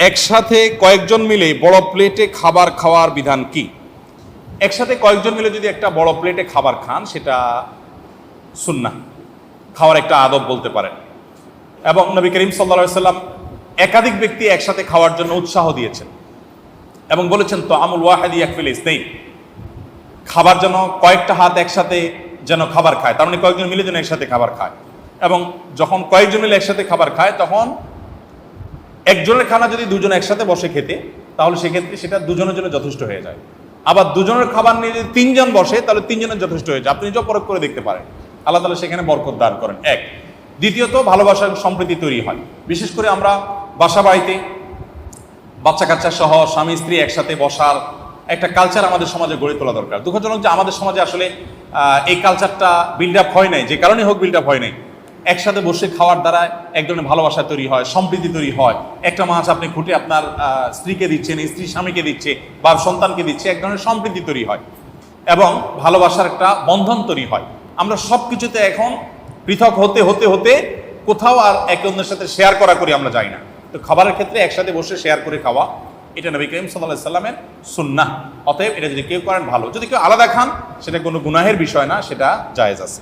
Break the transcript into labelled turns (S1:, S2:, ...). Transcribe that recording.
S1: একসাথে কয়েকজন মিলে বড় প্লেটে খাবার খাওয়ার বিধান কি? একসাথে কয়েকজন মিলে যদি একটা বড় প্লেটে খাবার খান, সেটা সুন্নাহ, খাওয়ার একটা আদব বলতে পারেন। এবং নবী করিম সাল্লাল্লাহু আলাইহি সাল্লাম একাধিক ব্যক্তি একসাথে খাওয়ার জন্য উৎসাহ দিয়েছেন এবং বলেছেন তো আমুল ওয়াহিদি ইয়াকফিল ইসনাইন, খাবার যেন কয়েকটা হাত একসাথে যেন খাবার খায়, তার মানে কয়েকজন মিলে যেন একসাথে খাবার খায়। এবং যখন কয়েকজন মিলে একসাথে খাবার খায়, তখন একজনের খানা যদি দুজন একসাথে বসে খেতে, তাহলে সেক্ষেত্রে সেটা দুজনের জন্য যথেষ্ট হয়ে যায়। আবার দুজনের খাবার নিয়ে যদি তিনজন বসে, তাহলে তিনজনের যথেষ্ট হয়ে যায়। আপনি নিজেও পরখ করে দেখতে পারেন, আল্লাহ তাআলা সেখানে বরকত দান করেন। এক, দ্বিতীয়ত ভালোবাসার সম্প্রীতি তৈরি হয়। বিশেষ করে আমরা বাসা বাড়িতে বাচ্চা কাচ্চা সহ স্বামী স্ত্রী একসাথে বসার একটা কালচার আমাদের সমাজে গড়ে তোলা দরকার। দুঃখজনক যে আমাদের সমাজে আসলে এই কালচারটা বিল্ড আপ হয় নাই, যে কারণে হোক বিল্ড আপ হয় নাই। একসাথে বসে খাওয়ার দ্বারা এক ধরনের ভালোবাসা তৈরি হয়, সম্প্রীতি তৈরি হয়। একটা মাছ আপনি খুঁটে আপনার স্ত্রীকে দিচ্ছেন, স্ত্রী স্বামীকে দিচ্ছে বা সন্তানকে দিচ্ছে, এক ধরনের সম্প্রীতি তৈরি হয় এবং ভালোবাসার একটা বন্ধন তৈরি হয়। আমরা সব কিছুতে এখন পৃথক হতে হতে হতে কোথাও আর একে অন্যের সাথে শেয়ার করা করি আমরা যাই না। তো খাবারের ক্ষেত্রে একসাথে বসে শেয়ার করে খাওয়া, এটা নবী করিম সাল্লাল্লাহু আলাইহি সাল্লামের সুন্নাহ। অতএব এটা যদি কেউ করেন ভালো, যদি কেউ আলাদা খান সেটা কোনো গুনাহের বিষয় না, সেটা জায়েজ আছে।